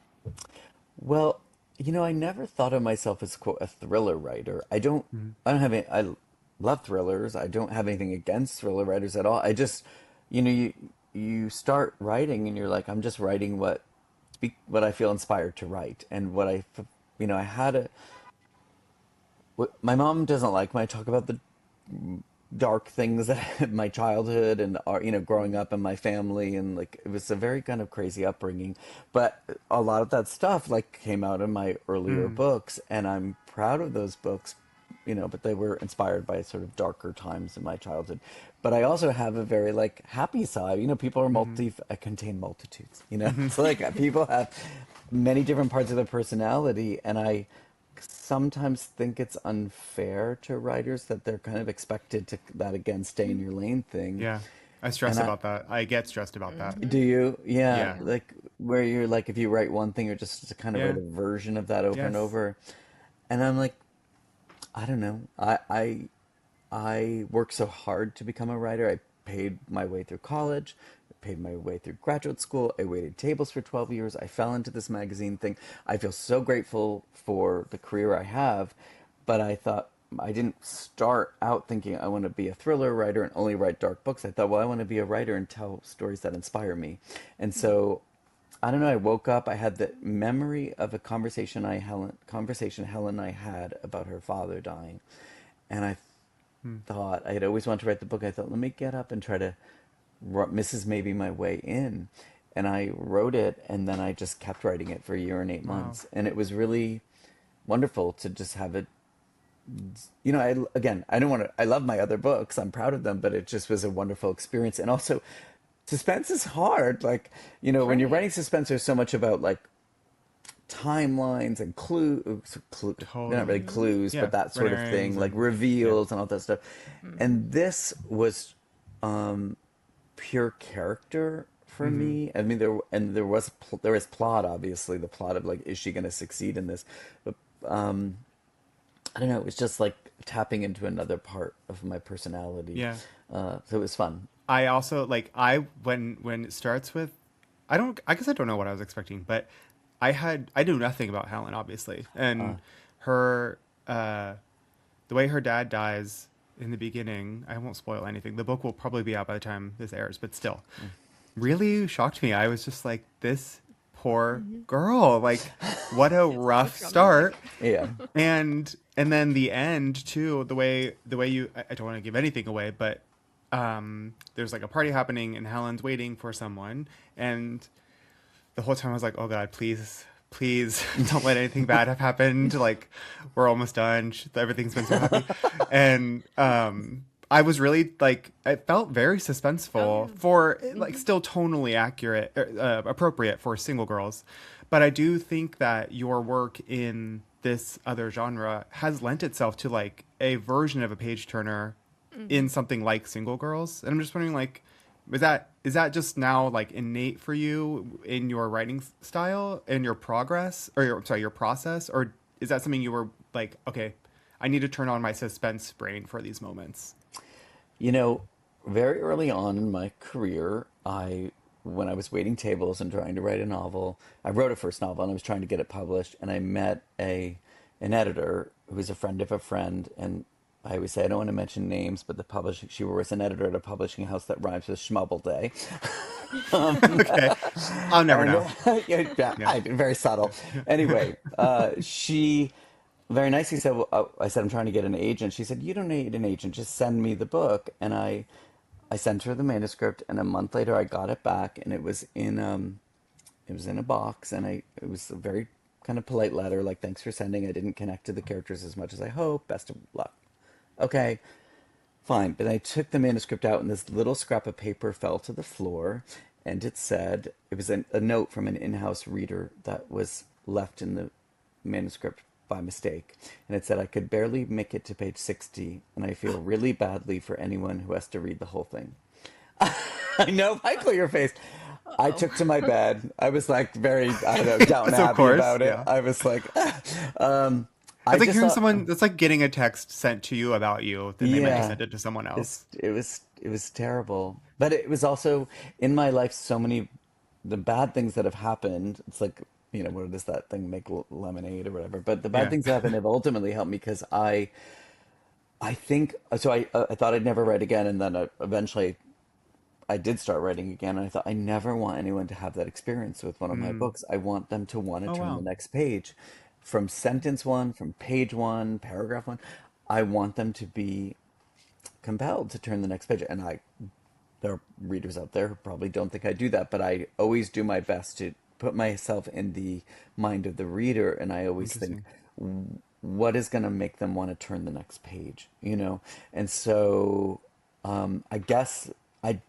Speaker 3: Well, you know, I never thought of myself as quote a thriller writer.
Speaker 2: Mm.
Speaker 3: I don't have any, I love thrillers. I don't have anything against thriller writers at all. I just, you know, you start writing and you're like, I'm just writing what I feel inspired to write, and you know, my mom doesn't like when I talk about dark things that my childhood and growing up in my family, and like it was a very kind of crazy upbringing, but a lot of that stuff like came out in my earlier
Speaker 2: Mm.
Speaker 3: books, and I'm proud of those books, but they were inspired by sort of darker times in my childhood. But I also have a very like happy side. People are
Speaker 2: Mm-hmm.
Speaker 3: I contain multitudes.
Speaker 2: Mm-hmm.
Speaker 3: It's like people have many different parts of their personality, and I sometimes think it's unfair to writers that they're kind of expected to that again stay in your lane thing.
Speaker 2: Yeah. I stress
Speaker 3: And I
Speaker 2: about that. I get stressed about that.
Speaker 1: Mm-hmm.
Speaker 3: do you,
Speaker 1: I
Speaker 3: yeah,
Speaker 2: Yeah.
Speaker 1: do.
Speaker 3: like where you're like if you write one thing, you're just to kind of write
Speaker 2: Yeah.
Speaker 3: a version of that over and
Speaker 2: Yes.
Speaker 3: over. And I'm like, I don't know. I worked so hard to become a writer. I paid my way through college, paid my way through graduate school. I waited tables for 12 years. I fell into this magazine thing. I feel so grateful for the career I have, but I thought I didn't start out thinking I want to be a thriller writer and only write dark books. I thought, well, I want to be a writer and tell stories that inspire me. And so I don't know. I woke up. I had the memory of a conversation Helen and I had about her father dying, and I
Speaker 2: Hmm.
Speaker 3: thought I had always wanted to write the book. I thought, let me get up and try to. This is maybe my way in, and I wrote it, and then I just kept writing it for a year and eight
Speaker 2: Wow.
Speaker 3: months, and it was really wonderful to just have it. I don't want to. I love my other books. I'm proud of them, but it just was a wonderful experience, and also suspense is hard. Like, when you're
Speaker 1: Right.
Speaker 3: writing suspense, there's so much about like timelines and they're not really
Speaker 2: Totally.
Speaker 1: Mm-hmm.
Speaker 3: clues,
Speaker 2: Yeah.
Speaker 3: but that
Speaker 2: Red
Speaker 3: sort of thing,
Speaker 2: herrings
Speaker 3: like
Speaker 2: and yeah.
Speaker 3: reveals and all that stuff.
Speaker 1: Mm-hmm.
Speaker 3: And this was um, pure character for
Speaker 2: Mm-hmm.
Speaker 3: me. I mean, there is plot, obviously, the plot of like, is she going to succeed in this? But um, I don't know. It was just like tapping into another part of my personality.
Speaker 2: Yeah.
Speaker 3: So it was fun.
Speaker 2: I also like I when it starts with I guess I don't know what I was expecting, but I knew nothing about Helen obviously.
Speaker 3: Uh,
Speaker 2: And her the way her dad dies in the beginning, I won't spoil anything. The book will probably be out by the time this airs, but still really shocked me. I was just like this poor
Speaker 1: Mm-hmm.
Speaker 2: girl. Like what a
Speaker 1: It's so
Speaker 2: rough start.
Speaker 1: traumatic.
Speaker 3: yeah.
Speaker 2: And then the end too, the way you I don't want to give anything away, but there's like a party happening and Helen's waiting for someone, and the whole time I was like, oh God, please, please don't let anything bad have happened. Like we're almost done. Everything's been so happy. And I was really like, it felt very
Speaker 1: Oh
Speaker 2: suspenseful
Speaker 1: yeah.
Speaker 2: for like
Speaker 1: Mm-hmm.
Speaker 2: still tonally accurate, appropriate for single girls. But I do think that your work in this other genre has lent itself to like a version of a page turner
Speaker 1: Mm-hmm.
Speaker 2: in something like single girls. And I'm just wondering like, is that just now like innate for you in your writing style and your progress or your process, or is that something you were like, okay, I need to turn on my suspense brain for these moments?
Speaker 3: You know, very early on in my career, when I was waiting tables and trying to write a novel, I wrote a first novel and I was trying to get it published, and I met an editor who was a friend of a friend, and I always say I don't want to mention names, but she was an editor at a publishing house that rhymes with Schmubble Day.
Speaker 2: Okay, I'll never
Speaker 3: And
Speaker 2: know.
Speaker 3: yeah,
Speaker 2: Yeah.
Speaker 3: very subtle. Anyway, she very nicely said, well, I said, I'm trying to get an agent. She said, you don't need an agent, just send me the book. And I sent her the manuscript, and a month later I got it back, and it was in a box, and it was a very kind of polite letter, like, thanks for sending. I didn't connect to the characters as much as I hoped. Best of luck. Okay, fine. But I took the manuscript out, and this little scrap of paper fell to the floor, and it was a note from an in-house reader that was left in the manuscript by mistake. And it said, I could barely make it to page 60, and I feel really badly for anyone who has to read the whole thing. I know, Michael, your face. I
Speaker 1: Uh-oh.
Speaker 3: took to my bed. I was like very, I don't know, Downton
Speaker 2: Yes, of
Speaker 3: Abbey
Speaker 2: course.
Speaker 3: about it.
Speaker 2: Yeah.
Speaker 3: I was like, I
Speaker 2: It's like
Speaker 3: just
Speaker 2: hearing
Speaker 3: thought,
Speaker 2: someone. That's like getting a text sent to you about you. Then they might have
Speaker 3: yeah,
Speaker 2: sent it to someone else.
Speaker 3: it was terrible. But it was also in my life so many the bad things that have happened. It's like, what is that thing? Make lemonade or whatever. But the bad
Speaker 2: Yeah.
Speaker 3: things that happen have ultimately helped me because I think so. I thought I'd never write again, and then eventually I did start writing again, and I thought I never want anyone to have that experience with one of my
Speaker 2: Mm.
Speaker 3: books. I want them to want to
Speaker 2: Oh
Speaker 3: turn the
Speaker 2: wow.
Speaker 3: next page, from sentence one, from page one, paragraph one. I want them to be compelled to turn the next page. And there are readers out there who probably don't think I do that, but I always do my best to put myself in the mind of the reader, and I always think,
Speaker 2: Interesting.
Speaker 3: what is going to make them want to turn the next page, you know? And so I guess I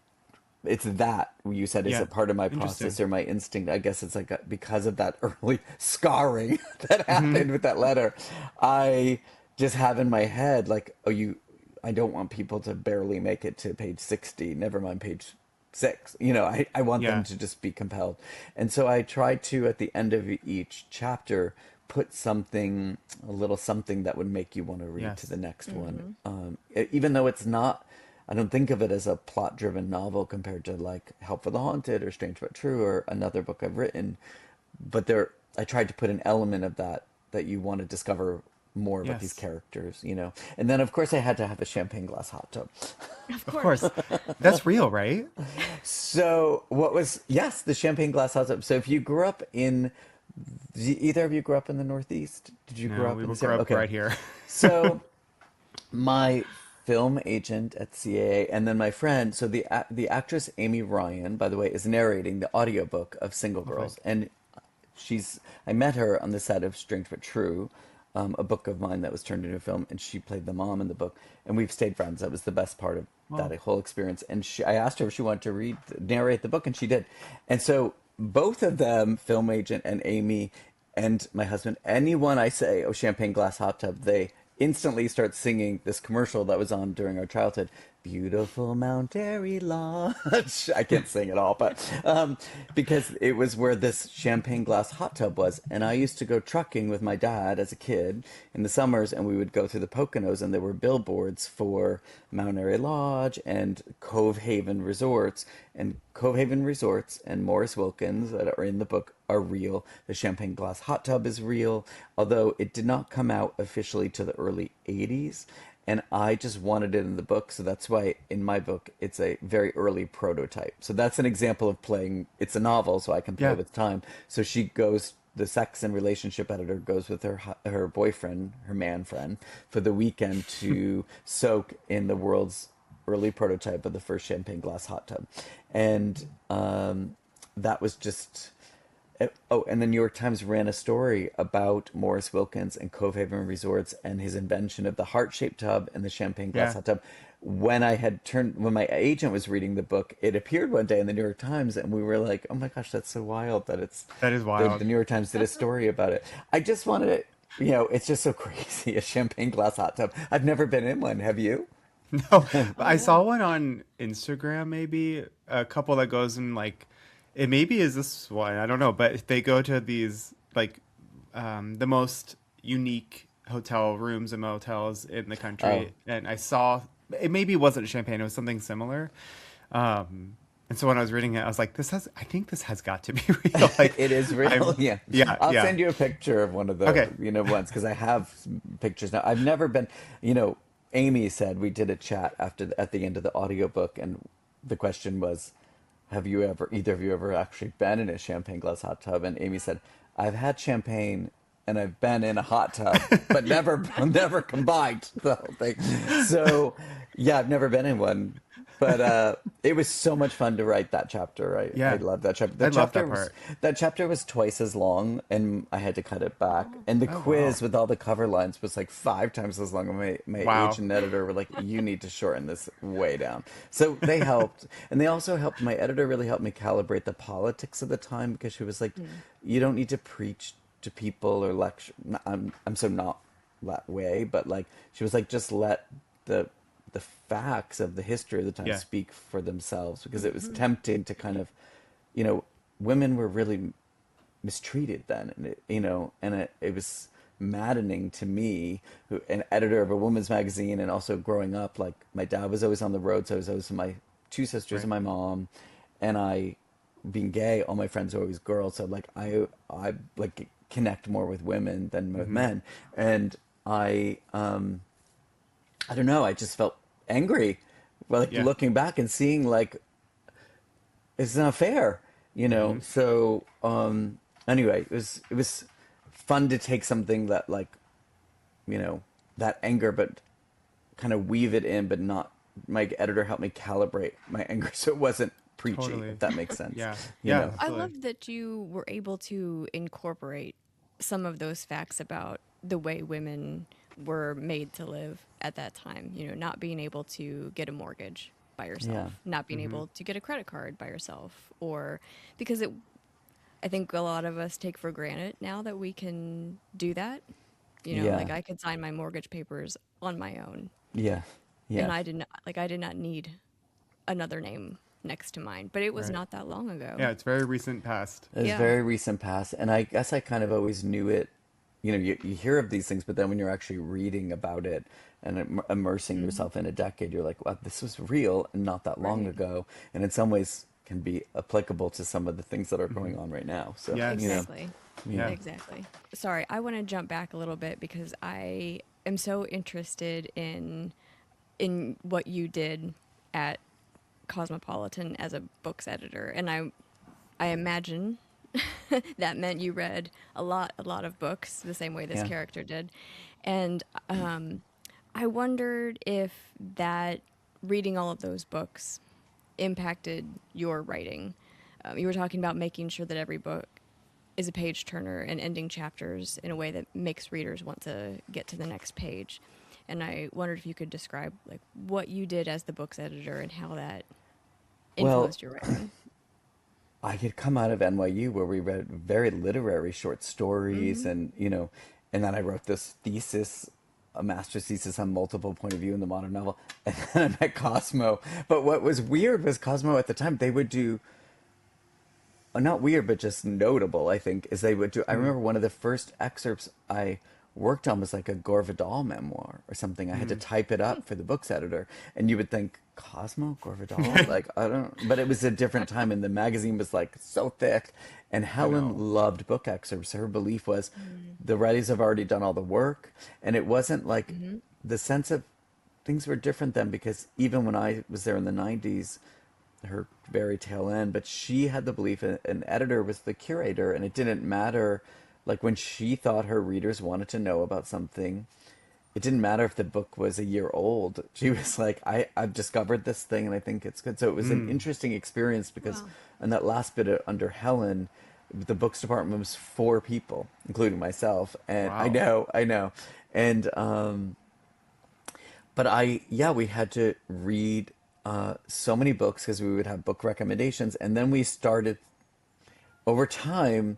Speaker 3: it's that you said, is
Speaker 2: Yeah.
Speaker 3: it part of my process
Speaker 2: Interesting.
Speaker 3: or my instinct? I guess it's like because of that early scarring that happened with that letter, I just have in my head like, oh, you, I don't want people to barely make it to page 60, never mind page 6. You know, I want them
Speaker 2: Yeah.
Speaker 3: to just be compelled. And so I try to, at the end of each chapter, put something, a little something that would make you want to read to
Speaker 2: Yes.
Speaker 3: the next one.
Speaker 1: Mm-hmm.
Speaker 3: Even though it's not, I don't think of it as a plot driven novel compared to like Help for the Haunted or Strange But True or another book I've written. But there, I tried to put an element of that you want to discover more about these
Speaker 2: Yes.
Speaker 3: characters, you know. And then of course I had to have a champagne glass hot tub.
Speaker 1: Of
Speaker 2: Of
Speaker 1: course.
Speaker 2: course. That's real, right?
Speaker 3: So what was, yes, the champagne glass hot tub. So if you grew up in, did either of you grew up in the Northeast? Did you grow
Speaker 2: No,
Speaker 3: up
Speaker 2: we
Speaker 3: in the
Speaker 2: will grow
Speaker 3: San?
Speaker 2: up
Speaker 3: Okay.
Speaker 2: right here.
Speaker 3: So my film agent at CAA, and then my friend, so the actress Amy Ryan, by the way, is narrating the audiobook of Single
Speaker 2: Okay.
Speaker 3: Girls, and she's, I met her on the set of Strange But True, a book of mine that was turned into a film, and she played the mom in the book, and we've stayed friends. That was the best part of that
Speaker 2: Well,
Speaker 3: whole experience. And I asked her if she wanted to narrate the book, and she did. And so both of them, film agent and Amy, and my husband, anyone I say, oh, champagne glass hot tub, they instantly start singing this commercial that was on during our childhood. Beautiful Mount Airy Lodge. I can't sing at all, but because it was where this champagne glass hot tub was. And I used to go trucking with my dad as a kid in the summers, and we would go through the Poconos, and there were billboards for Mount Airy Lodge and Cove Haven Resorts. And Cove Haven Resorts and Morris Wilkins, that are in the book, are real. The champagne glass hot tub is real, although it did not come out officially to the early 80s. And I just wanted it in the book, so that's why in my book it's a very early prototype. So that's an example of playing. It's a novel, so I can play
Speaker 2: yeah.
Speaker 3: with time. So she goes, the sex and relationship editor goes with her boyfriend, her man friend, for the weekend to soak in the world's early prototype of the first champagne glass hot tub, and that was just. Oh, and the New York Times ran a story about Morris Wilkins and Cove Haven Resorts and his invention of the heart-shaped tub and the champagne glass
Speaker 2: Yeah.
Speaker 3: hot tub. When my agent was reading the book, it appeared one day in the New York Times, and we were like, "Oh my gosh, that's so wild that it's
Speaker 2: That is
Speaker 3: the
Speaker 2: wild.
Speaker 3: New York Times did a story about it." I just wanted it, you know, it's just so crazy, a champagne glass hot tub. I've never been in one. Have you?
Speaker 2: No, but
Speaker 1: Oh
Speaker 2: I
Speaker 1: yeah.
Speaker 2: saw one on Instagram, maybe a couple that goes in like, it maybe is this one, I don't know, but they go to these like the most unique hotel rooms and motels in the
Speaker 3: Oh,
Speaker 2: country, and I saw it maybe wasn't champagne, it was something similar. And so when I was reading it, I was like, I think this has got to be real. Like,
Speaker 3: it is real.
Speaker 2: I'm,
Speaker 3: Yeah.
Speaker 2: yeah,
Speaker 3: I'll
Speaker 2: yeah.
Speaker 3: send you a picture of one of the,
Speaker 2: Okay.
Speaker 3: you know, ones because I have pictures now. I've never been, you know, Amy said we did a chat at the end of the audiobook, and the question was, have you ever, either of you ever actually been in a champagne glass hot tub? And Amy said, I've had champagne and I've been in a hot tub, but never combined the whole thing. So yeah, I've never been in one, but it was so much fun to write that chapter. I
Speaker 2: Yeah,
Speaker 3: love that chapter.
Speaker 2: I love that part.
Speaker 3: That chapter was twice as long, and I had to cut it back.
Speaker 1: Oh.
Speaker 3: And the
Speaker 2: Oh,
Speaker 3: quiz
Speaker 2: wow.
Speaker 3: with all the cover lines was like 5 times as long. And my
Speaker 2: Wow.
Speaker 3: agent and editor were like, "You need to shorten this way down." So they helped, and they also helped. My editor really helped me calibrate the politics of the time because she was like,
Speaker 1: Mm.
Speaker 3: "You don't need to preach to people or lecture." I'm so not that way, but like she was like, just let the the facts of the history of the time
Speaker 2: Yeah.
Speaker 3: speak for themselves because it was
Speaker 1: Mm-hmm.
Speaker 3: tempting to kind of, you know, women were really mistreated then, and it was maddening to me, an editor of a women's magazine, and also growing up, like my dad was always on the road, so I was always with my two sisters and
Speaker 2: Right.
Speaker 3: my mom, and I, being gay, all my friends are always girls, so like I like connect more with women than with
Speaker 2: Hmm.
Speaker 3: men, and I don't know, I just felt angry, well, like
Speaker 2: Yeah.
Speaker 3: looking back and seeing like it's not fair, you know.
Speaker 2: Hmm.
Speaker 3: So anyway, it was fun to take something that like, you know, that anger, but kind of weave it in, but not my editor helped me calibrate my anger so it wasn't preachy,
Speaker 2: Totally.
Speaker 3: if that makes sense.
Speaker 2: Yeah.
Speaker 3: You
Speaker 2: Yeah,
Speaker 3: know?
Speaker 1: I
Speaker 2: absolutely.
Speaker 1: love that you were able to incorporate some of those facts about the way women were made to live at that time. You know, not being able to get a mortgage by
Speaker 3: Yeah.
Speaker 1: yourself, not being
Speaker 2: Hmm.
Speaker 1: able to get a credit card by yourself, or because I think a lot of us take for granted now that we can do that. You know,
Speaker 3: Yeah.
Speaker 1: like I could sign my mortgage papers on my own,
Speaker 3: Yeah.
Speaker 1: and
Speaker 3: Yeah.
Speaker 1: I did not need another name next to mine, but it was
Speaker 2: Right.
Speaker 1: not that long ago.
Speaker 2: Yeah, it's very recent past.
Speaker 3: It was
Speaker 1: Yeah.
Speaker 3: very recent past, and I guess I kind of always knew it. You know, you hear of these things, but then when you're actually reading about it and immersing
Speaker 1: Hmm.
Speaker 3: yourself in a decade, you're like, wow, this was real and not that long
Speaker 1: Right.
Speaker 3: ago. And in some ways can be applicable to some of the things that are
Speaker 2: Hmm.
Speaker 3: going on right now. So, you know,
Speaker 2: Yes.
Speaker 1: Exactly.
Speaker 3: yeah.
Speaker 2: Yeah.
Speaker 1: Exactly. Sorry, I want to jump back a little bit because I am so interested in what you did at Cosmopolitan as a books editor, and I imagine that meant you read a lot of books the same way this
Speaker 3: Yeah.
Speaker 1: character did, and um, I wondered if that reading all of those books impacted your writing. You were talking about making sure that every book is a page turner and ending chapters in a way that makes readers want to get to the next page. And I wondered if you could describe like what you did as the book's editor and how that
Speaker 3: Well,
Speaker 1: influenced your writing.
Speaker 3: I had come out of NYU where we read very literary short stories,
Speaker 1: Hmm.
Speaker 3: and you know, and then I wrote this thesis, a master's thesis on multiple point of view in the modern novel, and then I met Cosmo. But what was weird was Cosmo at the time they would do, not weird but just notable, I think, is they would do. I
Speaker 2: Mm.
Speaker 3: remember one of the first excerpts I worked on was like a Gore Vidal memoir or something. I had to
Speaker 2: Mm.
Speaker 3: type it up for the books editor, and you would think Cosmo Gore Vidal, like I don't. But it was a different time, and the magazine was like so thick. And
Speaker 2: I know.
Speaker 3: Helen loved book excerpts. Her belief was
Speaker 1: Mm.
Speaker 3: the writers have already done all the work, and it wasn't like
Speaker 1: Hmm.
Speaker 3: the sense of things were different then because even when I was there in the 90s, her very tail end, but she had the belief an editor was the curator, and it didn't matter. Like when she thought her readers wanted to know about something, it didn't matter if the book was a year old. She was like, I've discovered this thing and I think it's good. So it was an
Speaker 2: Mm.
Speaker 3: interesting experience because
Speaker 1: Wow.
Speaker 3: in that last bit under Helen, the books department was four people, including myself. And
Speaker 2: Wow.
Speaker 3: I know. And but yeah, we had to read so many books because we would have book recommendations, and then we started over time.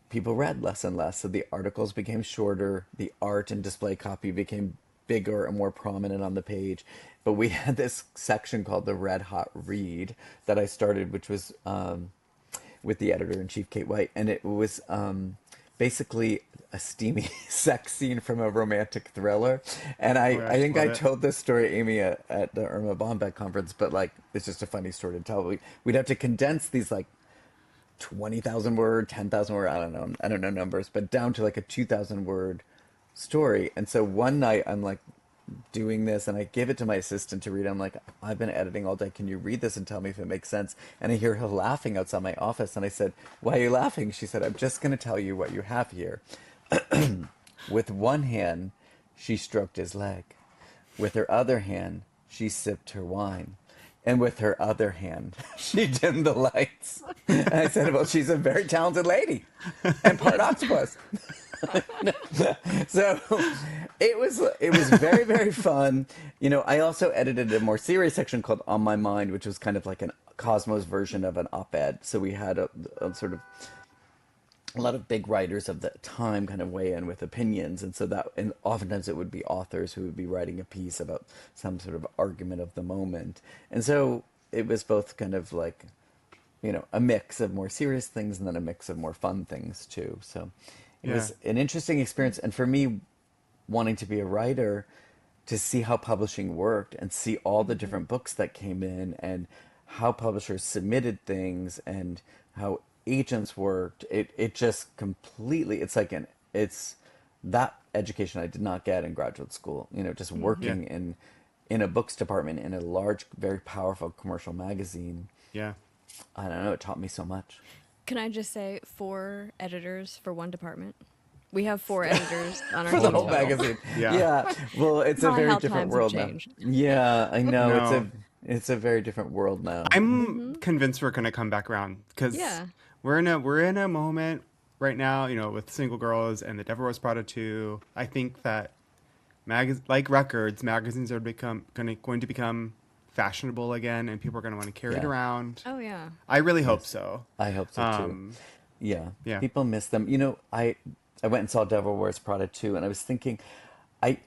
Speaker 3: People read less and less, so the articles became shorter. The art and display copy became bigger and more prominent on the page. But we had this section called the Red Hot Read that I started, which was with the editor in chief, Kate White, and it was basically a steamy sex scene from a romantic thriller. And
Speaker 2: Oh my
Speaker 3: I
Speaker 2: gosh,
Speaker 3: think
Speaker 2: love
Speaker 3: I
Speaker 2: it.
Speaker 3: told this story, Amy, at the Irma Bombeck conference, but like it's just a funny story to tell. We'd have to condense these like 20,000 word, 10,000 word, I don't know numbers, but down to like a 2,000 word story. And so one night I'm like doing this and I give it to my assistant to read. I'm like, I've been editing all day. Can you read this and tell me if it makes sense? And I hear her laughing outside my office. And I said, why are you laughing? She said, I'm just going to tell you what you have here. With one hand, she stroked his leg. With her other hand, she sipped her wine. And with her other hand, she dimmed the lights. And I said, well, she's a very talented lady and part octopus. So it was very very fun. You know, I also edited a more serious section called On My Mind, which was kind of like an Cosmos version of an op-ed. So we had a sort of a lot of big writers of the time kind of weigh in with opinions, and so that, and oftentimes it would be authors who would be writing a piece about some sort of argument of the moment, and so it was both kind of like, you know, a mix of more serious things and then a mix of more fun things too. So it
Speaker 2: Yeah.
Speaker 3: was an interesting experience, and for me, wanting to be a writer, to see how publishing worked and see all the
Speaker 1: Hmm.
Speaker 3: different books that came in and how publishers submitted things and how agents worked, it just completely, it's like it's that education I did not get in graduate school, you know, just
Speaker 1: Hmm.
Speaker 2: Yeah.
Speaker 3: working in a books department in a large, very powerful commercial magazine.
Speaker 2: Yeah.
Speaker 3: I don't know, it taught me so much.
Speaker 1: Can I just say 4 editors for one department? We have 4 editors on our
Speaker 3: for the
Speaker 1: team
Speaker 3: whole
Speaker 1: total.
Speaker 3: magazine.
Speaker 2: Yeah.
Speaker 3: Well, it's a
Speaker 1: Probably
Speaker 3: very
Speaker 1: how
Speaker 3: different
Speaker 1: times have
Speaker 3: world now.
Speaker 1: changed.
Speaker 3: Yeah, I know.
Speaker 2: No.
Speaker 3: It's a very different world now.
Speaker 2: I'm convinced we're gonna come back around because
Speaker 1: Yeah.
Speaker 2: we're in a moment right now, with Single Girls and the Devil Wears Prada 2. I think that like records, magazines are going to become fashionable again, and people are going to want to carry it
Speaker 3: Yeah.
Speaker 2: around.
Speaker 1: Oh yeah.
Speaker 2: I really hope
Speaker 3: Yes.
Speaker 2: so.
Speaker 3: I hope so too.
Speaker 2: Um,
Speaker 3: Yeah,
Speaker 2: yeah.
Speaker 3: people miss them. I went and saw Devil Wears Prada too, and I was thinking, I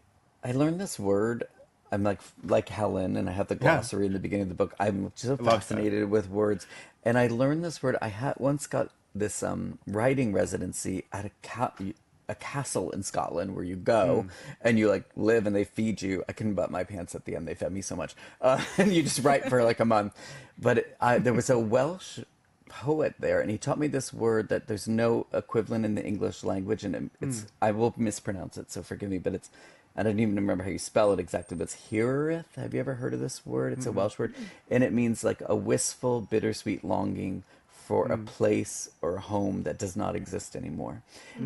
Speaker 3: I learned this word. I'm like Helen, and I have the
Speaker 2: Yeah.
Speaker 3: glossary in the beginning of the book. I'm so
Speaker 2: I love that.
Speaker 3: fascinated with words, and I learned this word. I had once got this writing residency at a castle in Scotland where you go and you like live and they feed you. I couldn't butt my pants at the end. They fed me so much, and you just write for like a month. But there was a Welsh poet there, and he taught me this word that there's no equivalent in the English language, and it's I will mispronounce it, so forgive me, but it's I don't even remember how you spell it exactly, but it's Hirith. Have you ever heard of this word? It's a
Speaker 2: Mm-mm.
Speaker 3: Welsh word, and it means like a wistful, bittersweet longing for a place or a home that does not exist anymore.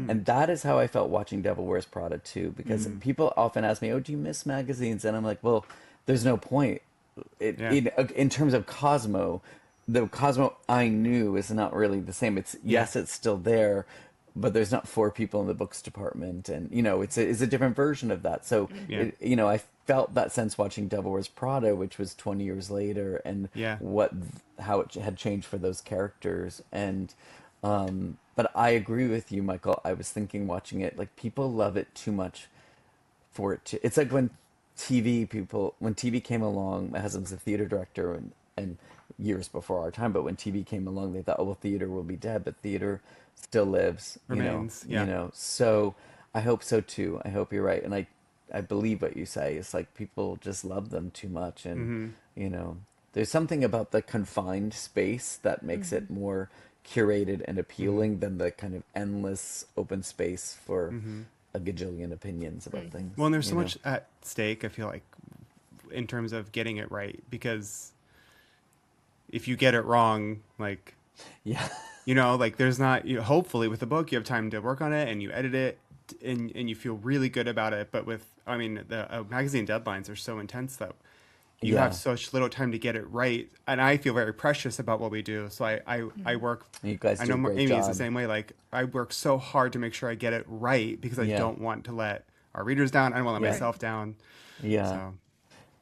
Speaker 3: And that is how I felt watching Devil Wears Prada too, because people often ask me, "Oh, do you miss magazines?" And I'm like, "Well, there's no point."
Speaker 2: Yeah.
Speaker 3: In terms of Cosmo, the Cosmo I knew is not really the same. It's yes, it's still there, but there's not 4 people in the books department, and it's a different version of that. So
Speaker 2: Yeah.
Speaker 3: I felt that sense watching Devil Wears Prada, which was 20 years later, and
Speaker 2: Yeah.
Speaker 3: how it had changed for those characters. And but I agree with you, Michael. I was thinking watching it, like people love it too much for it to. It's like when TV came along. My husband's a theater director, and years before our time. But when TV came along, they thought, oh well, theater will be dead, but theater still lives.
Speaker 2: Remains. Yeah.
Speaker 3: So I hope so too. I hope you're right, and I believe what you say. It's like people just love them too much, and
Speaker 2: Mm-hmm.
Speaker 3: you know, there's something about the confined space that makes it more curated and
Speaker 2: Mm-hmm.
Speaker 3: appealing than the kind of endless open space for
Speaker 2: Mm-hmm.
Speaker 3: a gajillion opinions about things.
Speaker 2: Well, and there's so much at stake, I feel like, in terms of getting it right, because if you get it wrong, like,
Speaker 3: Yeah.
Speaker 2: like there's not, hopefully with the book, you have time to work on it and you edit it and you feel really good about it. But the magazine deadlines are so intense that you
Speaker 3: Yeah.
Speaker 2: have such little time to get it right. And I feel very precious about what we do. So I work,
Speaker 3: You guys
Speaker 2: I
Speaker 3: do a
Speaker 2: know
Speaker 3: great
Speaker 2: Amy is the
Speaker 3: job.
Speaker 2: same way. Like I work so hard to make sure I get it right because I
Speaker 3: Yeah.
Speaker 2: don't want to let our readers down. I don't want to let
Speaker 3: Yeah.
Speaker 2: myself down.
Speaker 3: Yeah.
Speaker 2: So,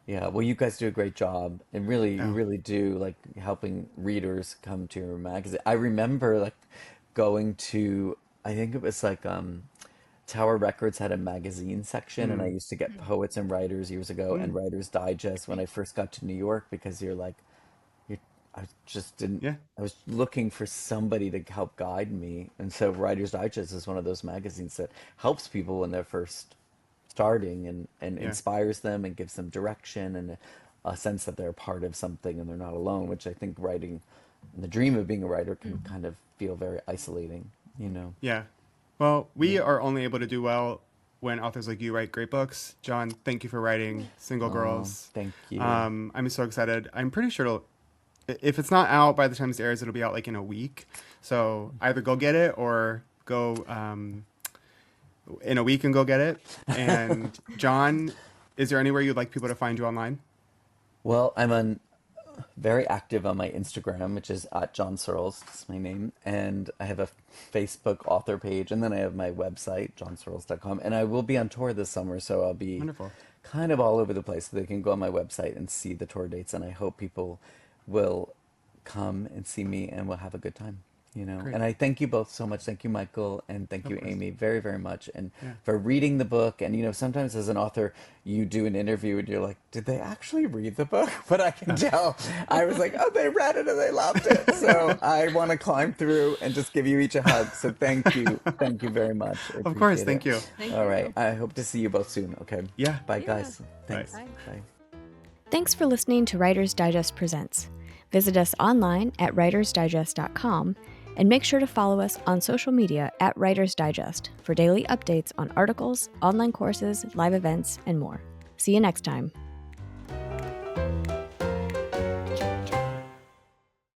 Speaker 3: Yeah, well, you guys do a great job, and you
Speaker 2: oh,
Speaker 3: really do like helping readers come to your magazine. I remember like going to, I think it was like Tower Records had a magazine section, and I
Speaker 2: mm,
Speaker 3: used to get Poets and Writers years ago, and
Speaker 2: mm,
Speaker 3: Writers Digest when I first got to New York, because you I just didn't.
Speaker 2: yeah,
Speaker 3: I was looking for somebody to help guide me, and so Writers Digest is one of those magazines that helps people when they're first starting, and
Speaker 2: yeah.
Speaker 3: inspires them and gives them direction and a sense that they're part of something and they're not alone, which I think writing and the dream of being a writer can kind of feel very isolating, you know.
Speaker 2: Yeah. Well, we
Speaker 3: Yeah.
Speaker 2: are only able to do well when authors like you write great books. John, thank you for writing Single
Speaker 3: Oh,
Speaker 2: Girls.
Speaker 3: thank you.
Speaker 2: I'm so excited. I'm pretty sure if it's not out by the time this airs, it'll be out like in a week. So either go get it or go in a week and go get it. And John, is there anywhere you'd like people to find you online?
Speaker 3: Well, I'm very active on my Instagram, which is at John Searles. That's my name. And I have a Facebook author page. And then I have my website, johnsearles.com. And I will be on tour this summer, so I'll be
Speaker 2: Wonderful.
Speaker 3: kind of all over the place. So they can go on my website and see the tour dates. And I hope people will come and see me and we'll have a good time.
Speaker 2: Great.
Speaker 3: And I thank you both so much. Thank you, Michael, and thank
Speaker 2: Of
Speaker 3: you,
Speaker 2: course.
Speaker 3: Amy, very, very much, and
Speaker 2: Yeah.
Speaker 3: for reading the book. And sometimes as an author, you do an interview and you're like, "Did they actually read the book?" But I can tell. I was like, "Oh, they read it and they loved it." So I want to climb through and just give you each a hug. So thank you very much. I
Speaker 2: Of course.
Speaker 3: appreciate
Speaker 2: Thank
Speaker 3: it.
Speaker 2: you.
Speaker 1: Thank
Speaker 3: All right,
Speaker 1: you.
Speaker 3: I hope to see you both soon. Okay.
Speaker 2: Yeah.
Speaker 3: Bye,
Speaker 1: Yeah.
Speaker 3: guys. Thanks.
Speaker 1: Bye.
Speaker 3: Bye.
Speaker 1: Thanks for listening to Writer's Digest Presents. Visit us online at writersdigest.com and make sure to follow us on social media at Writer's Digest for daily updates on articles, online courses, live events, and more. See you next time.